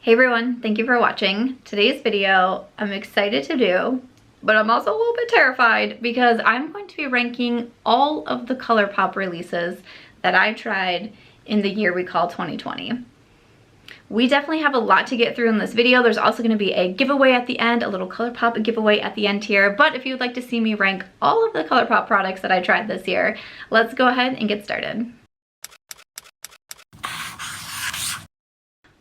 Hey everyone, thank you for watching. Today's video I'm excited to do, but I'm also a little bit terrified because I'm going to be ranking all of the Colourpop releases that I tried in the year we call 2020. We definitely have a lot to get through in this video. There's also going to be a giveaway at the end, a little Colourpop giveaway at the end here. But if you would like to see me rank all of the Colourpop products that I tried this year, let's go ahead and get started.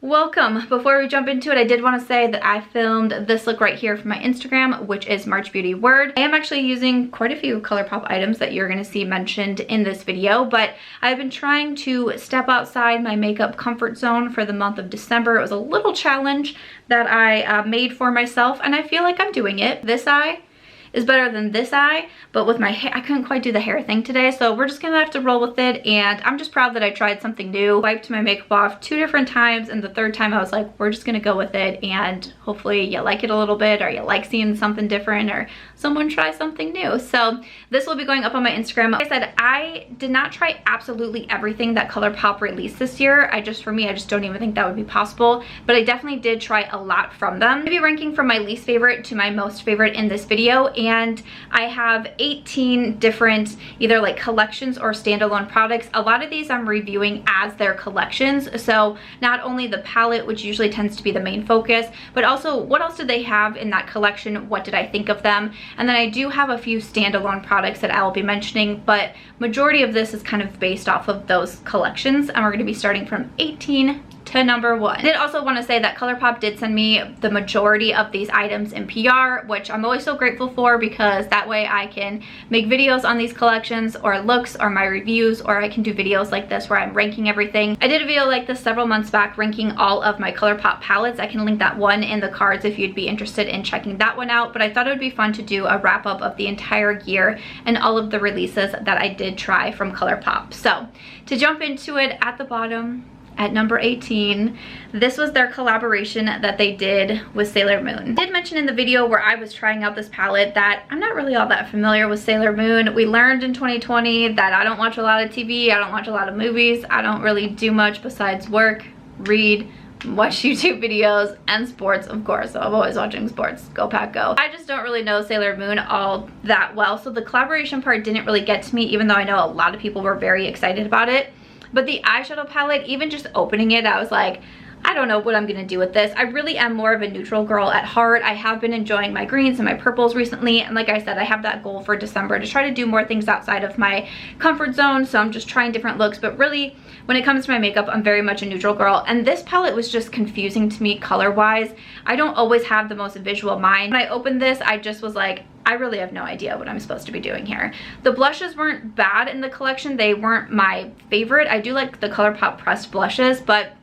Welcome. Before we jump into it, I did want to say that I filmed this look right here for my Instagram, which is March Beauty Word. I am actually using quite a few Colourpop items that you're going to see mentioned in this video, but I've been trying to step outside my makeup comfort zone for the month of December. It was a little challenge that I made for myself, and I feel like I'm doing it. This eye is better than this eye, but with my hair, I couldn't quite do the hair thing today, so we're just gonna have to roll with it, and I'm just proud that I tried something new. Wiped my makeup off 2 different times, and the 3rd time I was like, we're just gonna go with it, and hopefully you like it a little bit, or you like seeing something different, or someone try something new. So this will be going up on my Instagram. Like I said, I did not try absolutely everything that Colourpop released this year. For me, I just don't even think that would be possible, but I definitely did try a lot from them. Maybe ranking from my least favorite to my most favorite in this video, and I have 18 different either like collections or standalone products. A lot of these I'm reviewing as their collections, so not only the palette, which usually tends to be the main focus, but also what else did they have in that collection, what did I think of them. And then I do have a few standalone products that I will be mentioning, but majority of this is kind of based off of those collections, and we're going to be starting from 18 to number 1. I did also want to say that Colourpop did send me the majority of these items in PR, which I'm always so grateful for, because that way I can make videos on these collections or looks or my reviews, or I can do videos like this where I'm ranking everything. I did a video like this several months back ranking all of my Colourpop palettes. I can link that one in the cards if you'd be interested in checking that one out, but I thought it would be fun to do a wrap up of the entire year and all of the releases that I did try from Colourpop. So to jump into it, at the bottom at number 18, this was their collaboration that they did with Sailor Moon. I did mention in the video where I was trying out this palette that I'm not really all that familiar with Sailor Moon. We learned in 2020 that I don't watch a lot of TV, I don't watch a lot of movies, I don't really do much besides work, read, watch YouTube videos, and sports, of course. So I'm always watching sports. Go Pack Go. I just don't really know Sailor Moon all that well, so the collaboration part didn't really get to me, even though I know a lot of people were very excited about it. But the eyeshadow palette, even just opening it, I was like, I don't know what I'm gonna do with this. I really am more of a neutral girl at heart. I have been enjoying my greens and my purples recently, and like I said, I have that goal for December to try to do more things outside of my comfort zone, so I'm just trying different looks. But really, when it comes to my makeup, I'm very much a neutral girl, and this palette was just confusing to me color-wise. I don't always have the most visual mind. When I opened this, I just was like, I really have no idea what I'm supposed to be doing here. The blushes weren't bad in the collection. They weren't my favorite. I do like the Colourpop pressed blushes, but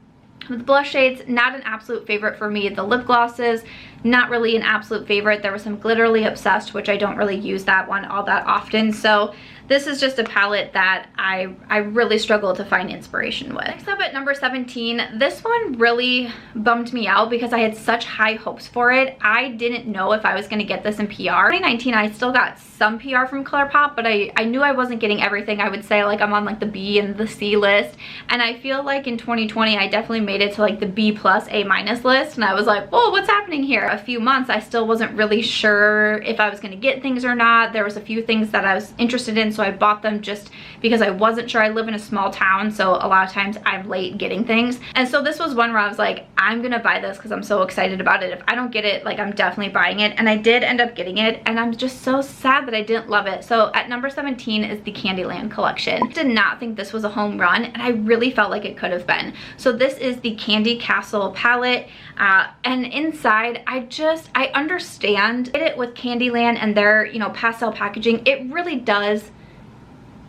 with the blush shades, not an absolute favorite for me. The lip glosses, not really an absolute favorite. There was some Glitterly Obsessed, which I don't really use that one all that often. So this is just a palette that I really struggle to find inspiration with. Next up at number 17, this one really bummed me out because I had such high hopes for it. I didn't know if I was going to get this in PR. 2019, I still got some PR from Colourpop, but I knew I wasn't getting everything. I would say like I'm on like the B and the C list, and I feel like in 2020 I definitely made it to like the B plus A minus list, and I was like, whoa, what's happening here? A few months I still wasn't really sure if I was going to get things or not. There was a few things that I was interested in, so I bought them just because I wasn't sure. I live in a small town, so a lot of times I'm late getting things, and so this was one where I was like, I'm gonna buy this because I'm so excited about it. If I don't get it, like, I'm definitely buying it, and I did end up getting it, and I'm just so sad that I didn't love it. So at number 17 is the CandyLand collection. I did not think this was a home run, and I really felt like it could have been. So this is the Candy Castle palette, and inside I understand it with CandyLand and their, you know, pastel packaging. It really does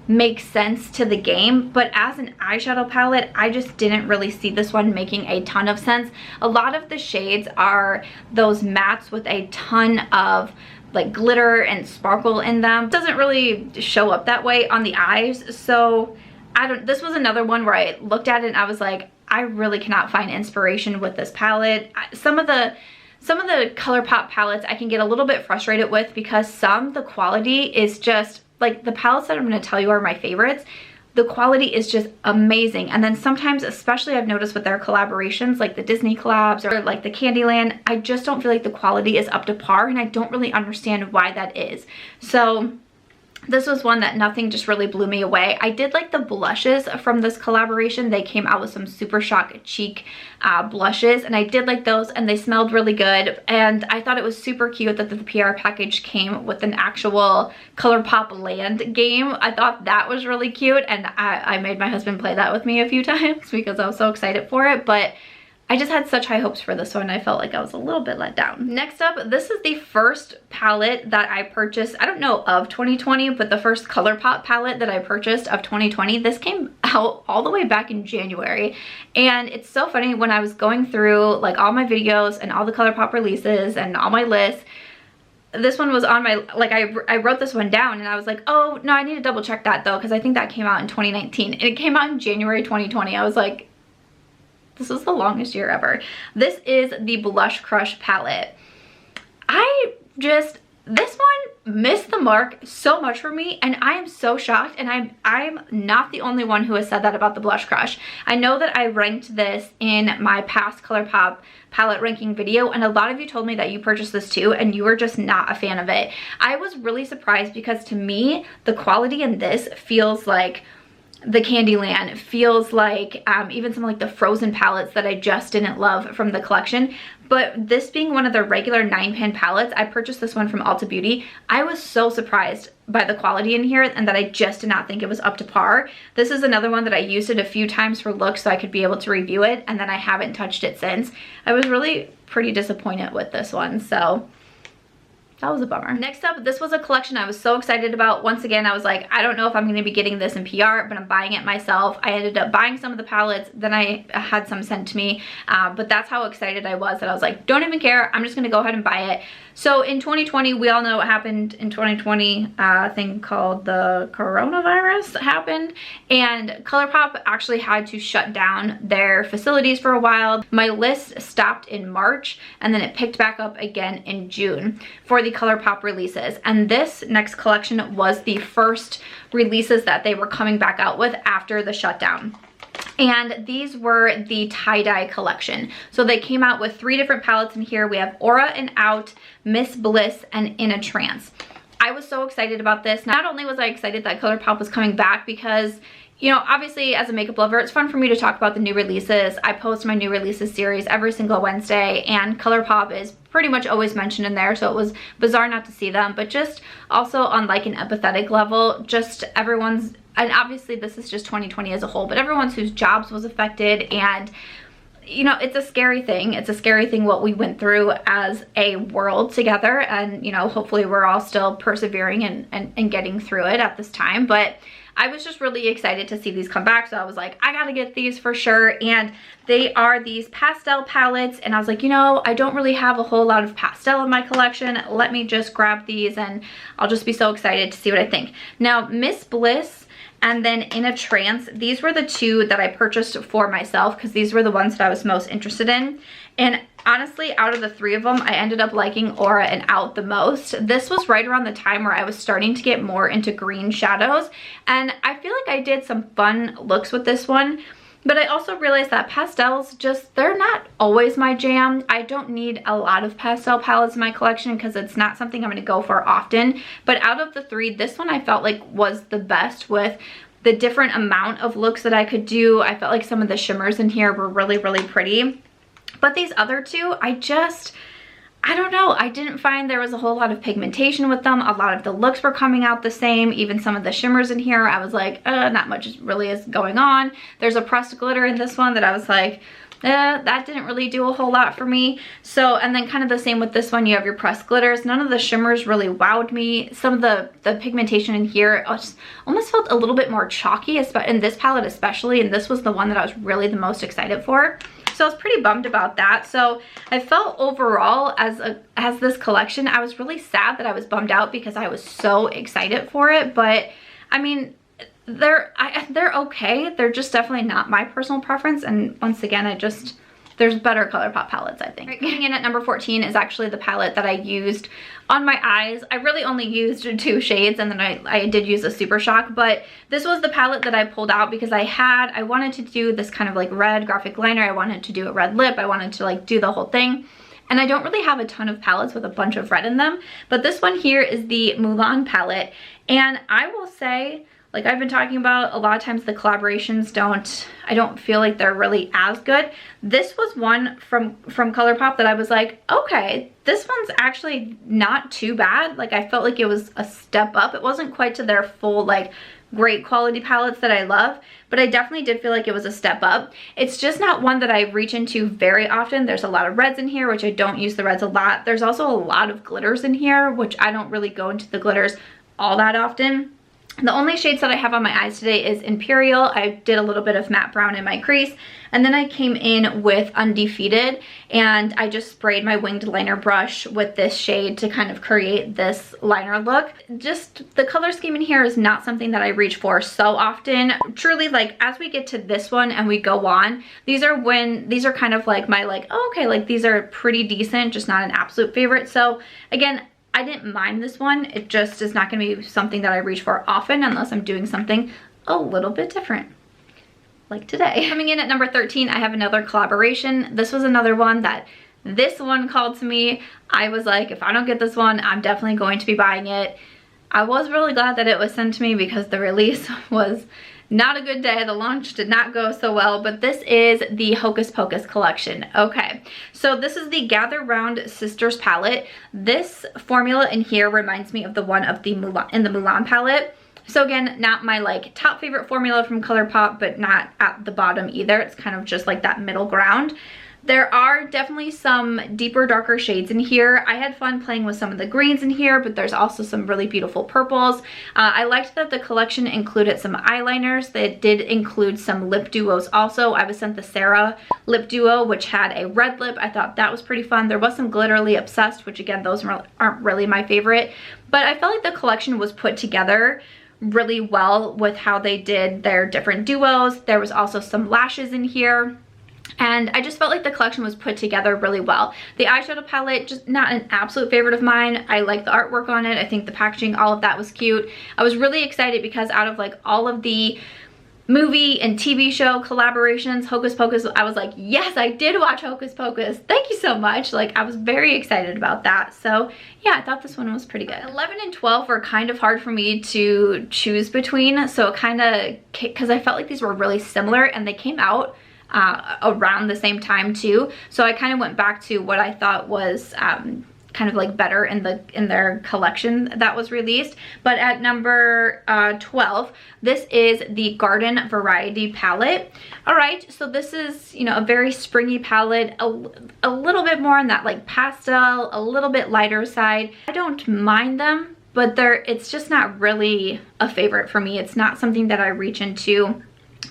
make sense to the game, but as an eyeshadow palette, I just didn't really see this one making a ton of sense. A lot of the shades are those mattes with a ton of like glitter and sparkle in them. It doesn't really show up that way on the eyes, so this was another one where I looked at it and I was like, I really cannot find inspiration with this palette. Some of the Colourpop palettes I can get a little bit frustrated with because the quality is just like the palettes that I'm going to tell you are my favorites. the quality is just amazing. And then sometimes, especially I've noticed with their collaborations, like the Disney collabs or like the CandyLand, I just don't feel like the quality is up to par, and I don't really understand why that is. So this was one that nothing just really blew me away. I did like the blushes from this collaboration. They came out with some Super Shock cheek blushes, and I did like those, and they smelled really good. And I thought it was super cute that the PR package came with an actual Colourpop Land game. I thought that was really cute, and I made my husband play that with me a few times because I was so excited for it. But I just had such high hopes for this one. I felt like I was a little bit let down. Next up, this is the first palette that I purchased, I don't know of 2020, but the first Colourpop palette that I purchased of 2020. This came out all the way back in January. And it's so funny, when I was going through like all my videos and all the Colourpop releases and all my lists, this one was on my, like I wrote this one down, and I was like, oh no, I need to double check that though, because I think that came out in 2019. And it came out in January 2020. I was like, this is the longest year ever. This is the Blush Crush palette. This one missed the mark so much for me, and I am so shocked, and I'm not the only one who has said that about the Blush Crush. I know that I ranked this in my past Colourpop palette ranking video, and a lot of you told me that you purchased this too, and you were just not a fan of it. I was really surprised because to me, the quality in this feels like the CandyLand, feels like even some like the Frozen palettes that I just didn't love from the collection. But this being one of their regular 9-pan palettes, I purchased this one from Ulta Beauty. I was so surprised by the quality in here, and that I just did not think it was up to par. This is another one that I used it a few times for looks so I could be able to review it, and then I haven't touched it since. I was really pretty disappointed with this one, so that was a bummer. Next up, this was a collection I was so excited about. Once again, I was like, I don't know if I'm going to be getting this in PR, but I'm buying it myself. I ended up buying some of the palettes, then I had some sent to me, but that's how excited I was that I was like, don't even care, I'm just going to go ahead and buy it. So in 2020, we all know what happened in 2020, a thing called the coronavirus happened, and Colourpop actually had to shut down their facilities for a while. My list stopped in March, and then it picked back up again in June for the Colourpop releases. And this next collection was the first releases that they were coming back out with after the shutdown. And these were the tie-dye collection. So they came out with 3 different palettes in here. We have Aura and Out, Miss Bliss, and In a Trance. I was so excited about this. Not only was I excited that Colourpop was coming back because, you know, obviously as a makeup lover, it's fun for me to talk about the new releases. I post my new releases series every single Wednesday, and Colourpop is pretty much always mentioned in there, so it was bizarre not to see them. But just also on like an empathetic level, just everyone's, and obviously this is just 2020 as a whole, but everyone's whose jobs was affected, and you know, it's a scary thing. It's a scary thing what we went through as a world together, and you know, hopefully we're all still persevering and getting through it at this time. But I was just really excited to see these come back, so I was like, I gotta get these for sure. And they are these pastel palettes, and I was like, you know, I don't really have a whole lot of pastel in my collection. Let me just grab these, and I'll just be so excited to see what I think. Now, Miss Bliss and then In a Trance, these were the 2 that I purchased for myself because these were the ones that I was most interested in. And honestly, out of the 3 of them, I ended up liking Aura and Out the most. This was right around the time where I was starting to get more into green shadows, and I feel like I did some fun looks with this one. But I also realized that pastels just, they're not always my jam. I don't need a lot of pastel palettes in my collection because it's not something I'm going to go for often. But out of the 3, this one I felt like was the best with the different amount of looks that I could do. I felt like some of the shimmers in here were really, really pretty. But these other 2, I don't know, I didn't find there was a whole lot of pigmentation with them. A lot of the looks were coming out the same. Even some of the shimmers in here, I was like, not much really is going on. There's a pressed glitter in this one that I was like, that didn't really do a whole lot for me. So, and then kind of the same with this one, you have your pressed glitters. None of the shimmers really wowed me. Some of the pigmentation in here almost felt a little bit more chalky, in this palette especially, and this was the one that I was really the most excited for. So I was pretty bummed about that. So I felt overall as this collection, I was really sad that I was bummed out because I was so excited for it. But I mean, they're okay. They're just definitely not my personal preference. And once again, there's better Colourpop palettes, I think. Right, coming in at number 14 is actually the palette that I used on my eyes. I really only used 2 shades, and then I did use a Super Shock, but this was the palette that I pulled out because I wanted to do this kind of like red graphic liner. I wanted to do a red lip. I wanted to like do the whole thing. And I don't really have a ton of palettes with a bunch of red in them, but this one here is the Mulan palette. And I will say, like I've been talking about, a lot of times the collaborations I don't feel like they're really as good. This was one from Colourpop that I was like, okay, this one's actually not too bad. Like I felt like it was a step up. It wasn't quite to their full like great quality palettes that I love, but I definitely did feel like it was a step up. It's just not one that I reach into very often. There's a lot of reds in here, which I don't use the reds a lot. There's also a lot of glitters in here, which I don't really go into the glitters all that often. The only shades that I have on my eyes today is Imperial. I did a little bit of matte brown in my crease, and then I came in with Undefeated, and I just sprayed my winged liner brush with this shade to kind of create this liner look. Just the color scheme in here is not something that I reach for so often. Truly, like as we get to this one and we go on, these are kind of like my like, oh, okay, like these are pretty decent, just not an absolute favorite. So again, I didn't mind this one. It just is not going to be something that I reach for often unless I'm doing something a little bit different, like today. Coming in at number 13, I have another collaboration. This was another one that this one called to me. I was like, if I don't get this one, I'm definitely going to be buying it. I was really glad that it was sent to me because the release was not a good day. The launch did not go so well, but this is the Hocus Pocus collection. Okay, so this is the Gather Round Sisters palette. This formula in here reminds me of the one of the Mulan palette. So again, not my like top favorite formula from Colourpop, but not at the bottom either. It's kind of just like that middle ground. There are definitely some deeper, darker shades in here. I had fun playing with some of the greens in here, but there's also some really beautiful purples. I liked that the collection included some eyeliners. They did include some lip duos also. I was sent the Sarah lip duo, which had a red lip. I thought that was pretty fun. There was some Glitterly Obsessed, which again, those aren't really my favorite. But I felt like the collection was put together really well with how they did their different duos. There was also some lashes in here. And I just felt like the collection was put together really well. The eyeshadow palette, just not an absolute favorite of mine. I like the artwork on it. I think the packaging, all of that was cute. I was really excited because out of like all of the movie and TV show collaborations, Hocus Pocus, I was like, yes, I did watch Hocus Pocus. Thank you so much. Like I was very excited about that. So yeah, I thought this one was pretty good. 11 and 12 were kind of hard for me to choose between. So kind of, because I felt like these were really similar and they came out around the same time too, so I kind of went back to what I thought was kind of like better in their collection that was released. But at number 12, this is the Garden Variety palette. All right, so this is, you know, a very springy palette, a little bit more on that like pastel, a little bit lighter side. I don't mind them, but it's just not really a favorite for me. It's not something that I reach into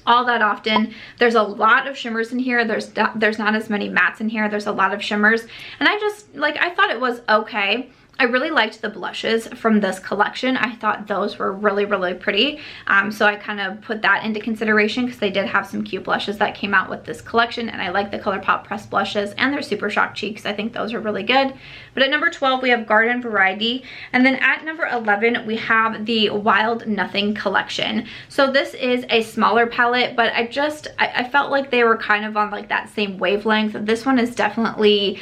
all that often. There's a lot of shimmers in here. There's not as many mattes in here. There's a lot of shimmers, and I thought it was okay. I really liked the blushes from this collection. I thought those were really, really pretty. So I kind of put that into consideration because they did have some cute blushes that came out with this collection, and I like the Colourpop pressed blushes and their Super Shock cheeks. I think those are really good. But at number 12, we have Garden Variety. And then at number 11, we have the Wild Nothing collection. So this is a smaller palette, but I felt like they were kind of on like that same wavelength. This one is definitely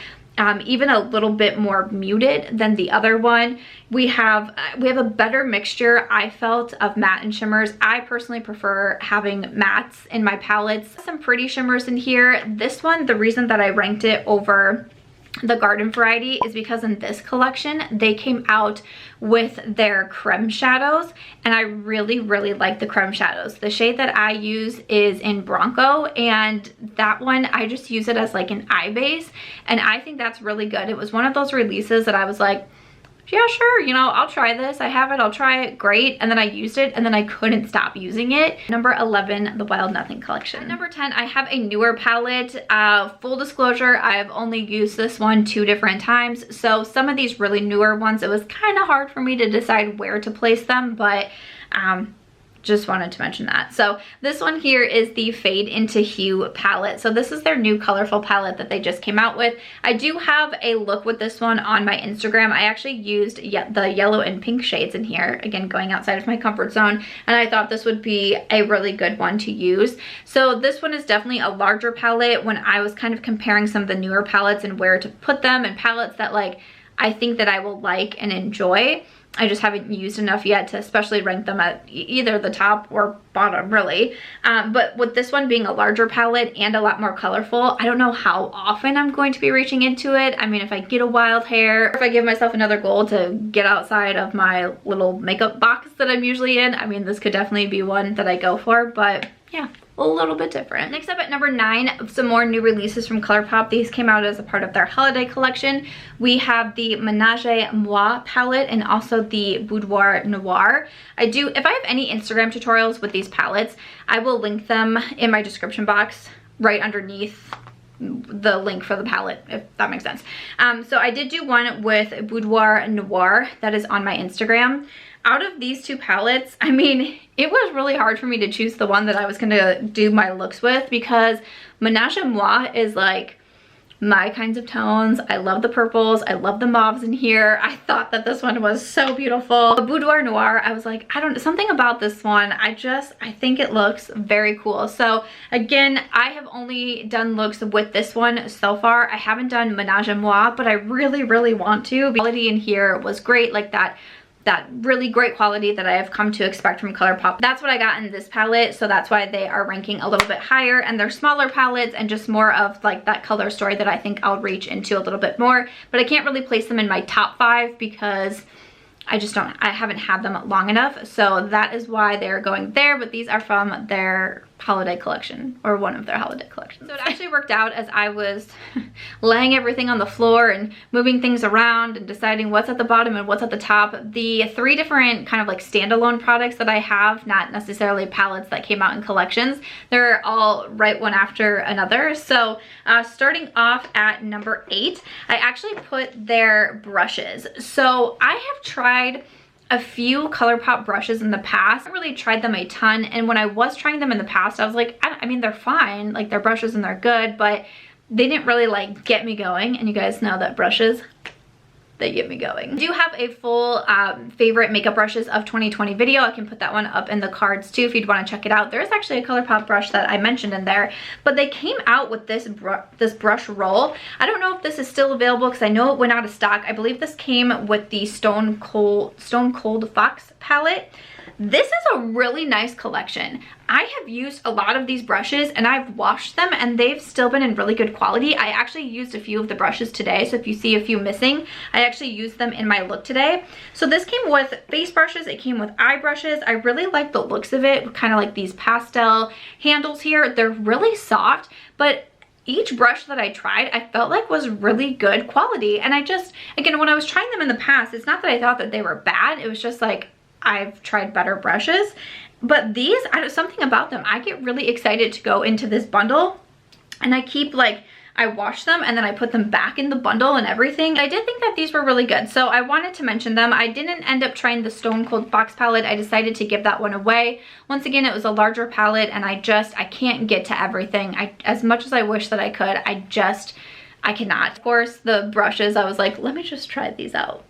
even a little bit more muted than the other one. We have a better mixture, I felt, of matte and shimmers. I personally prefer having mattes in my palettes. Some pretty shimmers in here. This one, the reason that I ranked it over the Garden Variety is because in this collection they came out with their creme shadows, and I really, really like the creme shadows. The shade that I use is in Bronco, and that one I just use it as like an eye base, and I think that's really good. It was one of those releases that I was like, yeah, sure, you know, I'll try this. I have it, I'll try it, great. And then I used it, and then I couldn't stop using it. Number 11, the Wild Nothing collection. At number 10, I have a newer palette. Full disclosure, I've only used this one 2 different times. So some of these really newer ones, it was kind of hard for me to decide where to place them, but just wanted to mention that. So this one here is the Fade Into Hue palette. So this is their new colorful palette that they just came out with. I do have a look with this one on my Instagram. I actually used the yellow and pink shades in here, again going outside of my comfort zone, and I thought this would be a really good one to use. So this one is definitely a larger palette. When I was kind of comparing some of the newer palettes and where to put them, and palettes that like I think that I will like and enjoy, I just haven't used enough yet to especially rank them at either the top or bottom, really. But with this one being a larger palette and a lot more colorful, I don't know how often I'm going to be reaching into it. I mean, if I get a wild hair, or if I give myself another goal to get outside of my little makeup box that I'm usually in, I mean, this could definitely be one that I go for, but yeah, a little bit different. Next up at number 9, some more new releases from Colourpop. These came out as a part of their holiday collection. We have the Menage a Moi palette and also the Boudoir Noir. If I have any Instagram tutorials with these palettes, I will link them in my description box right underneath the link for the palette, if that makes sense. So I did do one with Boudoir Noir that is on my Instagram. Out of these two palettes, I mean, it was really hard for me to choose the one that I was gonna do my looks with, because Menage a Moi is like my kinds of tones. I love the purples, I love the mauves in here. I thought that this one was so beautiful. The Boudoir Noir, I was like, something about this one, I think it looks very cool. So again, I have only done looks with this one so far. I haven't done Menage a Moi, but I really want to. The quality in here was great, like that really great quality that I have come to expect from Colourpop. That's what I got in this palette, so that's why they are ranking a little bit higher, and they're smaller palettes and just more of like that color story that I think I'll reach into a little bit more. But I can't really place them in my top 5 because I haven't had them long enough. So that is why they're going there, but these are from their holiday collection, or one of their holiday collections. So it actually worked out as I was laying everything on the floor and moving things around and deciding what's at the bottom and what's at the top. The 3 different kind of like standalone products that I have, not necessarily palettes that came out in collections, they're all right one after another. So starting off at number 8, I actually put their brushes. So I have tried a few Colourpop brushes in the past. I haven't really tried them a ton, and when I was trying them in the past, I was like, I mean, they're fine, like they're brushes and they're good, but they didn't really like get me going. And you guys know that brushes, they get me going. I do have a full favorite makeup brushes of 2020 video. I can put that one up in the cards too if you'd want to check it out. There is actually a Colourpop brush that I mentioned in there, but they came out with this brush roll. I don't know if this is still available because I know it went out of stock. I believe this came with the Stone Cold Fox palette. This is a really nice collection. I have used a lot of these brushes and I've washed them and they've still been in really good quality. I actually used a few of the brushes today, so if you see a few missing, I actually used them in my look today. So this came with face brushes, it came with eye brushes. I really like the looks of it, kind of like these pastel handles here. They're really soft, but each brush that I tried, I felt like was really good quality. And again, when I was trying them in the past, it's not that I thought that they were bad, it was just like, I've tried better brushes, but these, something about them, I get really excited to go into this bundle, and I wash them and then I put them back in the bundle and everything. I did think that these were really good, so I wanted to mention them. I didn't end up trying the Stone Cold Fox palette. I decided to give that one away. Once again, it was a larger palette and I can't get to everything. As much as I wish that I could, I cannot. Of course, the brushes, I was like, let me just try these out.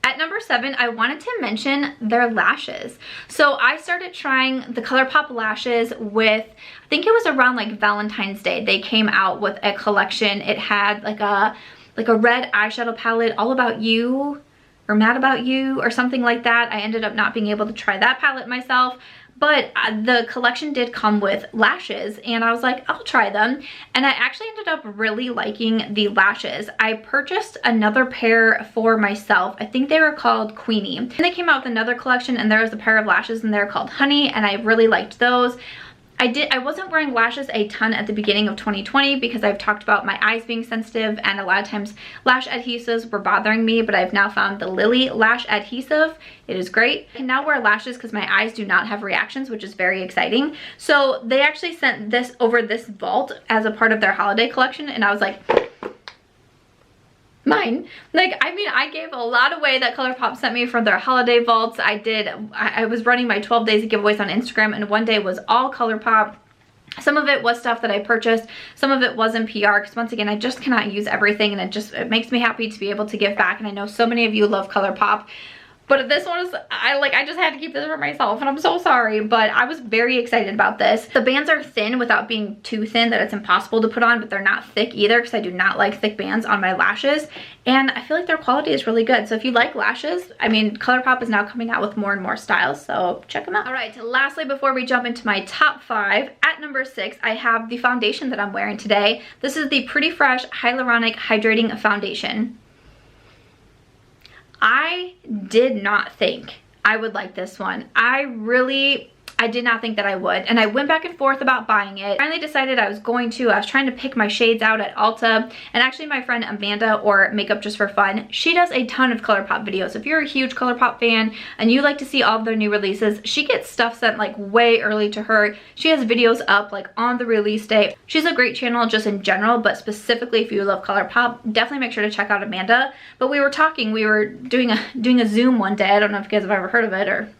At number 7, I wanted to mention their lashes. So I started trying the Colourpop lashes with, I think it was around like Valentine's Day. They came out with a collection. It had like a red eyeshadow palette, All About You or Mad About You or something like that. I ended up not being able to try that palette myself. But the collection did come with lashes and I was like, I'll try them. And I actually ended up really liking the lashes. I purchased another pair for myself. I think they were called Queenie. And they came out with another collection and there was a pair of lashes in there called Honey, and I really liked those. I wasn't wearing lashes a ton at the beginning of 2020 because I've talked about my eyes being sensitive and a lot of times lash adhesives were bothering me, but I've now found the Lily lash adhesive. It is great. I can now wear lashes because my eyes do not have reactions, which is very exciting. So they actually sent this over this vault as a part of their holiday collection and I was like, mine. mine. Like, I mean, I gave a lot away that Colourpop sent me from their holiday vaults. I was running my 12 days of giveaways on Instagram, and one day was all Colourpop. Some of it was stuff that I purchased, some of it was in PR, because once again, I just cannot use everything, and it makes me happy to be able to give back. And I know so many of you love Colourpop, but this one is, I just had to keep this for myself, and I'm so sorry, but I was very excited about this. The bands are thin without being too thin that it's impossible to put on, but they're not thick either, because I do not like thick bands on my lashes, and I feel like their quality is really good. So if you like lashes, I mean, Colourpop is now coming out with more and more styles, so check them out. All right, lastly, before we jump into my top 5, at number 6, I have the foundation that I'm wearing today. This is the Pretty Fresh Hyaluronic Hydrating Foundation. I did not think I would like this one. I did not think that I would, and I went back and forth about buying it. Finally decided I was going to. I was trying to pick my shades out at Ulta, and actually my friend Amanda, or Makeup Just for Fun, she does a ton of Colourpop videos. If you're a huge Colourpop fan and you like to see all of their new releases, she gets stuff sent like way early to her. She has videos up like on the release date. She's a great channel just in general, but specifically if you love Colourpop, definitely make sure to check out Amanda. But we were talking, we were doing a Zoom one day. I don't know if you guys have ever heard of it or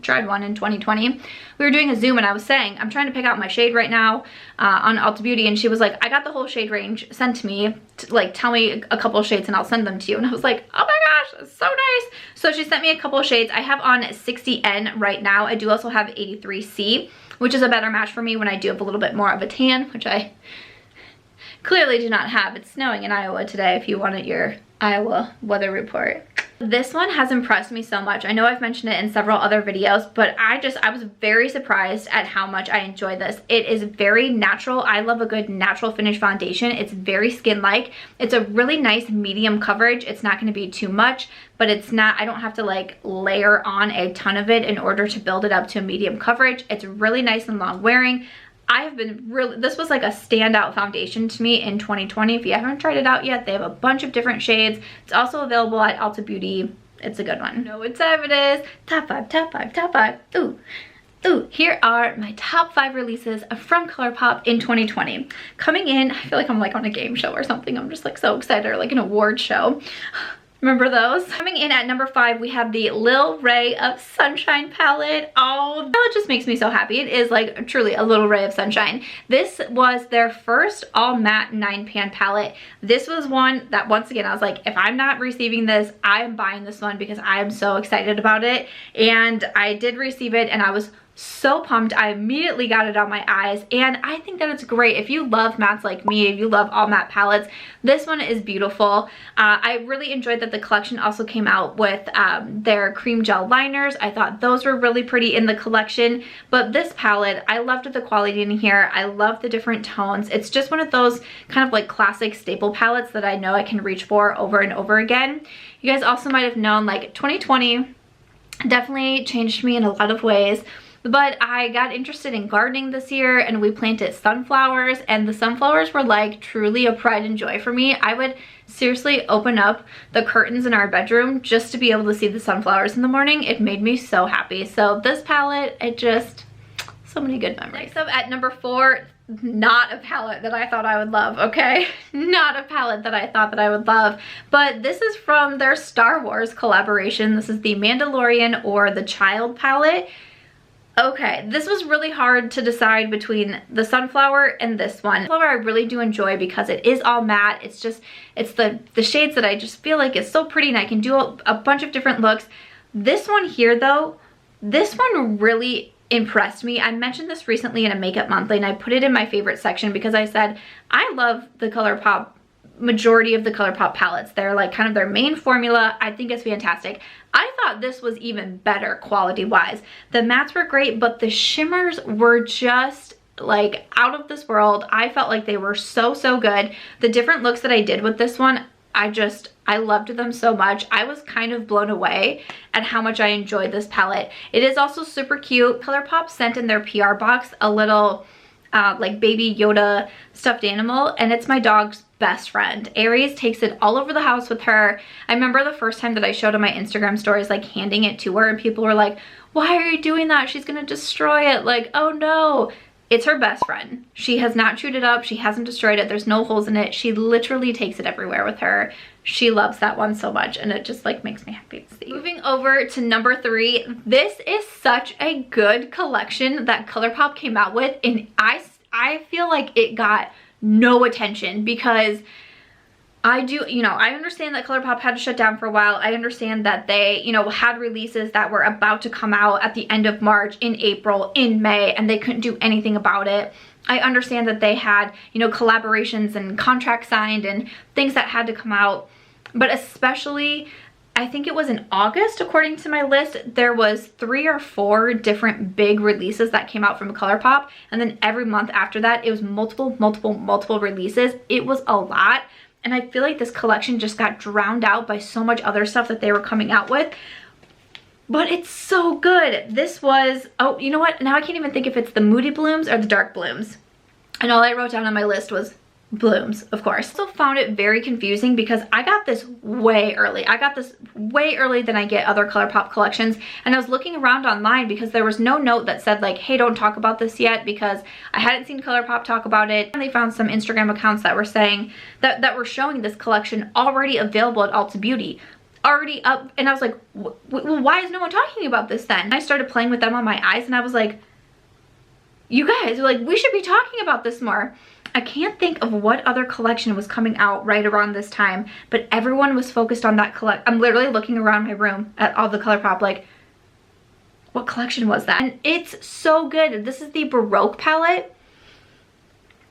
tried one in 2020. We were doing a Zoom, and I was saying I'm trying to pick out my shade right now on Ulta Beauty, and she was like, I got the whole shade range sent to me, like tell me a couple shades and I'll send them to you. And I was like, oh my gosh, that's so nice. So she sent me a couple shades. I have on 60N right now. I do also have 83C, which is a better match for me when I do have a little bit more of a tan, which I clearly do not have. It's snowing in Iowa today if you wanted your Iowa weather report. This one has impressed me so much. I know I've mentioned it in several other videos, but I was very surprised at how much I enjoy this. It is very natural. I love a good natural finish foundation. It's very skin-like. It's a really nice medium coverage. It's not going to be too much, but it's not, I don't have to like layer on a ton of it in order to build it up to a medium coverage. It's really nice and long wearing. This was like a standout foundation to me in 2020. If you haven't tried it out yet, they have a bunch of different shades. It's also available at Ulta Beauty. It's a good one. You know what time it is. Top 5, top 5, top 5. Ooh, here are my top 5 releases from Colourpop in 2020. Coming in, I feel like I'm like on a game show or something. I'm just like so excited, or like an award show. Remember those? Coming in at number 5, we have the Lil Ray of Sunshine palette. Oh, the palette just makes me so happy. It is like truly a Lil Ray of Sunshine. This was their first all matte 9-pan palette. This was one that, once again, I was like, if I'm not receiving this, I am buying this one because I am so excited about it. And I did receive it, and I was so pumped. I immediately got it on my eyes, and I think that it's great. If you love mattes like me, if you love all matte palettes, this one is beautiful. I really enjoyed that the collection also came out with their cream gel liners. I thought those were really pretty in the collection, but this palette, I loved the quality in here. I love the different tones. It's just one of those kind of like classic staple palettes that I know I can reach for over and over again. You guys also might have known, like, 2020 definitely changed me in a lot of ways. But I got interested in gardening this year, and we planted sunflowers, and the sunflowers were like truly a pride and joy for me. I would seriously open up the curtains in our bedroom just to be able to see the sunflowers in the morning. It made me so happy. So this palette, so many good memories. Next up at number 4, not a palette that I thought I would love, okay? Not a palette that I thought that I would love, but this is from their Star Wars collaboration. This is the Mandalorian or the Child palette. Okay, this was really hard to decide between the sunflower and this one. Sunflower I really do enjoy because it is all matte. It's the shades that I just feel like is so pretty, and I can do a bunch of different looks. This one here though, this one really impressed me. I mentioned this recently in a Makeup Monthly, and I put it in my favorite section because I said I love the Colourpop, majority of the Colourpop palettes. They're like kind of their main formula. I think it's fantastic. I thought this was even better quality wise. The mattes were great, but the shimmers were just like out of this world. I felt like they were so good. The different looks that I did with this one, I loved them so much. I was kind of blown away at how much I enjoyed this palette. It is also super cute. Colourpop sent in their PR box a little like baby Yoda stuffed animal, and it's my dog's best friend. Aries takes it all over the house with her. I remember the first time that I showed on my Instagram stories, like handing it to her, and people were like, why are you doing that? She's gonna destroy it. Like, oh no. It's her best friend. She has not chewed it up. She hasn't destroyed it. There's no holes in it. She literally takes it everywhere with her. She loves that one so much, and it just like makes me happy to see. Moving over to number 3, this is such a good collection that Colourpop came out with, and I feel like it got no attention because I understand that Colourpop had to shut down for a while. I understand that they, had releases that were about to come out at the end of March, in April, in May, and they couldn't do anything about it. I understand that they had, collaborations and contracts signed and things that had to come out. But especially, I think it was in August, according to my list, there was 3 or 4 different big releases that came out from Colourpop. And then every month after that, it was multiple releases. It was a lot. And I feel like this collection just got drowned out by so much other stuff that they were coming out with. But it's so good. This was, oh, you know what? Now I can't even think if it's the Moody Blooms or the Dark Blooms. And all I wrote down on my list was Blooms, of course. I also found it very confusing because I got this way early. I got this way early than I get other Colourpop collections. And I was looking around online because there was no note that said like, hey, don't talk about this yet, because I hadn't seen Colourpop talk about it. And they found some Instagram accounts that were saying that were showing this collection already available at Ulta Beauty. Already up. And I was like, well, why is no one talking about this then? And I started playing with them on my eyes and I was like, you guys, like, we should be talking about this more. I can't think of what other collection was coming out right around this time, but everyone was focused on that I'm literally looking around my room at all the Colourpop, like, what collection was that? And it's so good. This is the Baroque palette.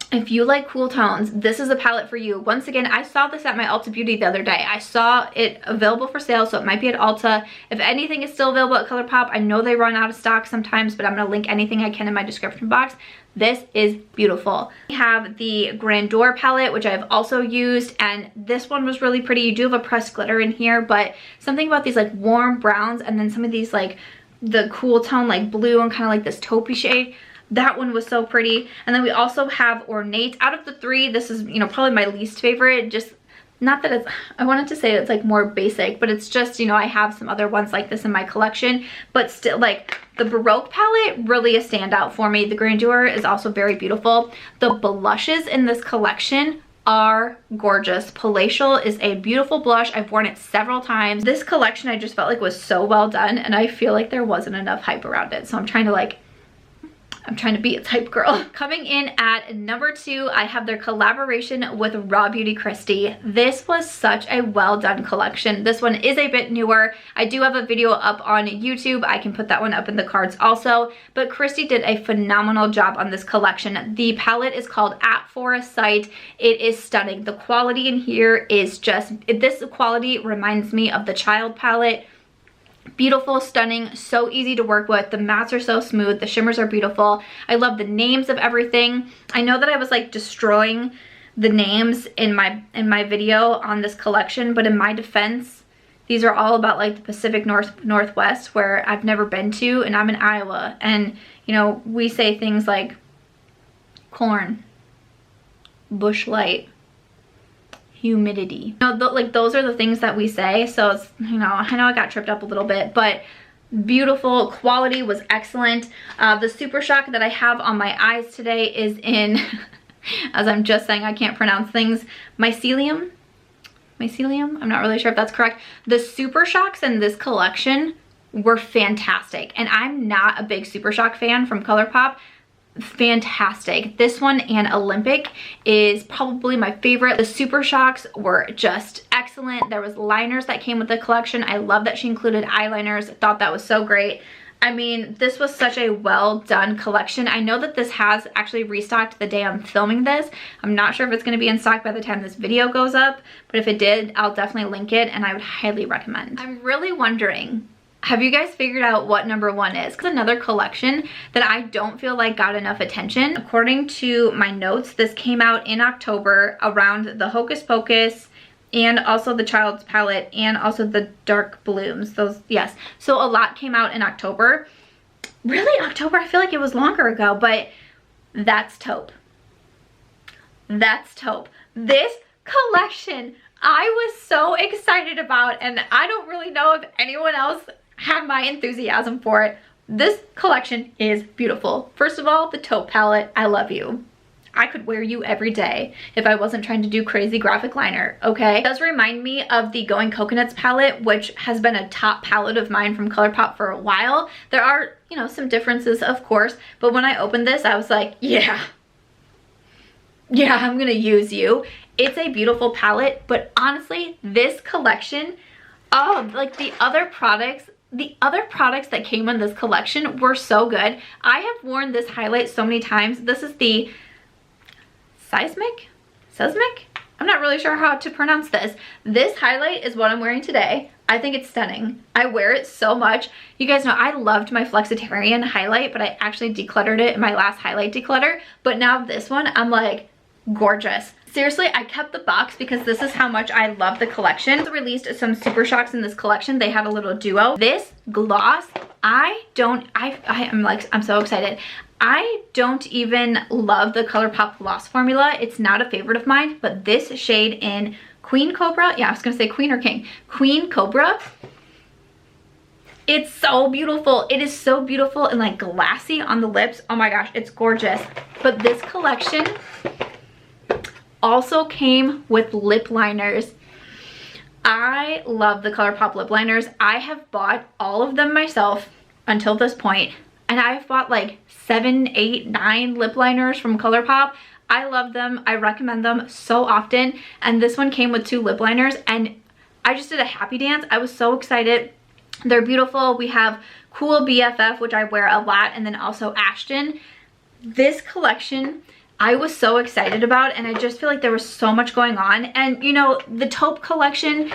If you like cool tones, this is a palette for you. Once again, I saw this at my Ulta Beauty the other day. I saw it available for sale, so it might be at Ulta. If anything is still available at Colourpop, I know they run out of stock sometimes, but I'm going to link anything I can in my description box. This is beautiful. We have the Grandeur palette, which I've also used, and this one was really pretty. You do have a pressed glitter in here, but something about these like warm browns and then some of these like the cool tone like blue and kind of like this taupey shade. That one was so pretty. And then we also have Ornate. Out of the 3, this is, probably my least favorite. Just, not that it's, I wanted to say it's like more basic, but it's just, I have some other ones like this in my collection. But still, like, the Baroque palette, really a standout for me. The Grandeur is also very beautiful. The blushes in this collection are gorgeous. Palatial is a beautiful blush. I've worn it several times. This collection I just felt like was so well done, and I feel like there wasn't enough hype around it. So I'm trying to be a type girl. Coming in at number 2, I have their collaboration with Raw Beauty Kristi. This was such a well done collection. This one is a bit newer. I do have a video up on YouTube. I can put that one up in the cards also. But Kristi did a phenomenal job on this collection. The palette is called At For A Sight. It is stunning. The quality in here is just, this quality reminds me of the Child palette. Beautiful, stunning, so easy to work with. The mattes are so smooth. The shimmers are beautiful. I love the names of everything. I know that I was like destroying the names in my video on this collection, but in my defense, these are all about like the Pacific Northwest, where I've never been to, and I'm in Iowa. And we say things like corn, bush light, humidity. Like those are the things that we say. So it's, I know I got tripped up a little bit, but beautiful. Quality was excellent. The Super Shock that I have on my eyes today is in, as I'm just saying, I can't pronounce things, mycelium. I'm not really sure if that's correct. The Super Shocks in this collection were fantastic, and I'm not a big Super Shock fan from Colourpop. Fantastic. This one and Olympic is probably my favorite. The Super Shocks were just excellent. There was liners that came with the collection. I love that she included eyeliners. I thought that was so great. I mean, this was such a well done collection. I know that this has actually restocked the day I'm filming this. I'm not sure if it's going to be in stock by the time this video goes up, but if it did, I'll definitely link it, and I would highly recommend. I'm really wondering, have you guys figured out what number 1 is? Because another collection that I don't feel like got enough attention. According to my notes, this came out in October around the Hocus Pocus and also the Child's palette and also the Dark Blooms. Those, yes. So a lot came out in October. Really, October? I feel like it was longer ago, but that's taupe. That's taupe. This collection I was so excited about, and I don't really know if anyone else had my enthusiasm for it, This collection is beautiful. First of all, the taupe palette, I love you. I could wear you every day if I wasn't trying to do crazy graphic liner, okay? It does remind me of the Going Coconuts palette, which has been a top palette of mine from Colourpop for a while. There are, you know, some differences, of course, but when I opened this, I was like, yeah, I'm gonna use you. It's a beautiful palette, but honestly, this collection, oh, like the other products that came in this collection were so good. I have worn this highlight so many times. This is the Seismic? I'm not really sure how to pronounce this. This highlight is what I'm wearing today. I think it's stunning. I wear it so much. You guys know I loved my Flexitarian highlight, but I actually decluttered it in my last highlight declutter. But now this one, I'm like, gorgeous. Seriously, I kept the box because this is how much I love the collection. They released some Super Shocks in this collection. They had a little duo. This gloss, I'm so excited. I don't even love the Colourpop gloss formula. It's not a favorite of mine, but this shade in Queen Cobra, yeah, I was gonna say Queen or King. Queen Cobra, it's so beautiful. It is so beautiful and like glassy on the lips. Oh my gosh, it's gorgeous. But this collection also came with lip liners. I love the Colourpop lip liners. I have bought all of them myself until this point, and I've bought like 7, 8, 9 lip liners from Colourpop. I love them. I recommend them so often. And this one came with 2 lip liners, and I just did a happy dance. I was so excited. They're beautiful. We have Cool BFF, which I wear a lot, and then also Ashton. This collection I was so excited about, and I just feel like there was so much going on. And you know, the taupe collection,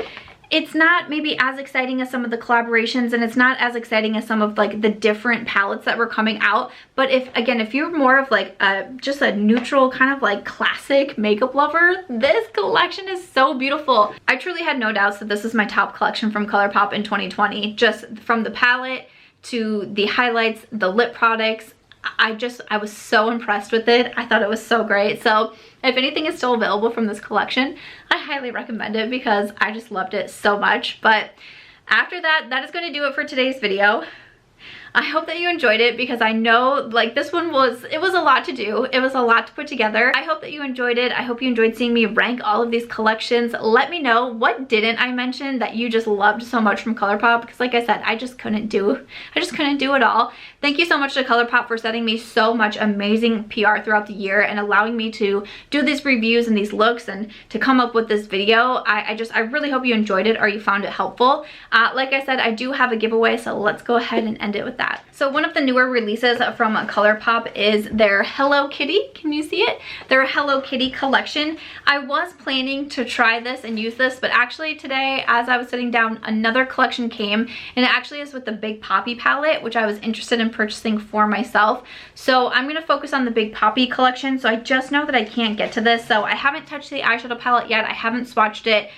it's not maybe as exciting as some of the collaborations, and it's not as exciting as some of like the different palettes that were coming out. But if you're more of like just a neutral kind of like classic makeup lover, this collection is so beautiful. I truly had no doubts that this is my top collection from Colourpop in 2020, just from the palette to the highlights, the lip products. I was so impressed with it. I thought it was so great. So if anything is still available from this collection, I highly recommend it because I just loved it so much. But after that, that is going to do it for today's video. I hope that you enjoyed it because I know like this one was a lot to do. It was a lot to put together. I hope that you enjoyed it. I hope you enjoyed seeing me rank all of these collections. Let me know what didn't I mention that you just loved so much from Colourpop, because like I said, I just couldn't do it all. Thank you so much to Colourpop for sending me so much amazing PR throughout the year and allowing me to do these reviews and these looks and to come up with this video. I really hope you enjoyed it or you found it helpful. Like I said, I do have a giveaway, so let's go ahead and end it with that. So one of the newer releases from Colourpop is their Hello Kitty. Can you see it? Their Hello Kitty collection. I was planning to try this and use this, but actually today as I was sitting down, another collection came, and it actually is with the Big Poppy palette, which I was interested in purchasing for myself. So I'm going to focus on the Big Poppy collection. So I just know that I can't get to this. So I haven't touched the eyeshadow palette yet. I haven't swatched it.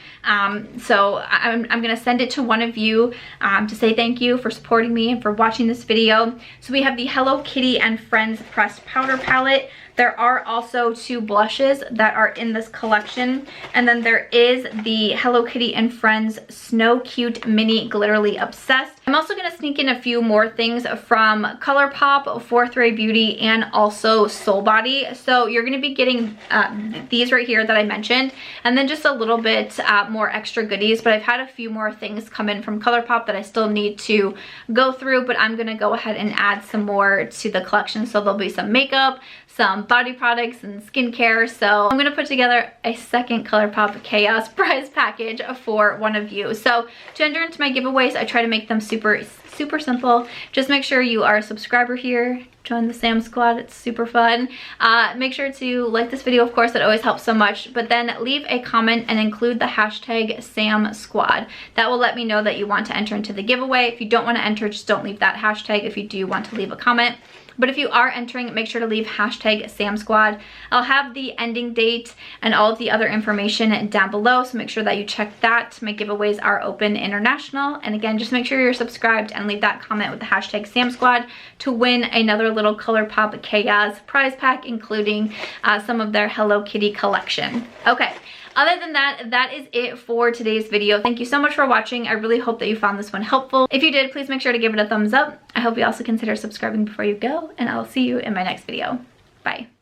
So I'm going to send it to one of you to say thank you for supporting me and for watching this video. So we have the Hello Kitty and Friends Pressed Powder Palette. There are also 2 blushes that are in this collection. And then there is the Hello Kitty and Friends Snow Cute Mini Glitterly Obsessed. I'm also going to sneak in a few more things from Colourpop, Fourth Ray Beauty, and also Soul Body. So you're going to be getting these right here that I mentioned, and then just a little bit more extra goodies. But I've had a few more things come in from Colourpop that I still need to go through, but I'm going to go ahead and add some more to the collection. So there'll be some makeup, some body products, and skincare. So I'm going to put together a second Colourpop Chaos prize package for one of you. So to enter into my giveaways, I try to make them super simple. Just make sure you are a subscriber here. Join the Sam Squad. It's super fun. Make sure to like this video, of course. That always helps so much. But then leave a comment and include the hashtag Sam Squad. That will let me know that you want to enter into the giveaway. If you don't want to enter, just don't leave that hashtag. If you do want to leave a comment. But if you are entering, make sure to leave hashtag Sam Squad. I'll have the ending date and all of the other information down below, so make sure that you check that. My giveaways are open international. And again, just make sure you're subscribed and and leave that comment with the hashtag SamSquad to win another little Colourpop Chaos prize pack, including some of their Hello Kitty collection. Okay. Other than that, that is it for today's video. Thank you so much for watching. I really hope that you found this one helpful. If you did, please make sure to give it a thumbs up. I hope you also consider subscribing before you go, and I'll see you in my next video. Bye.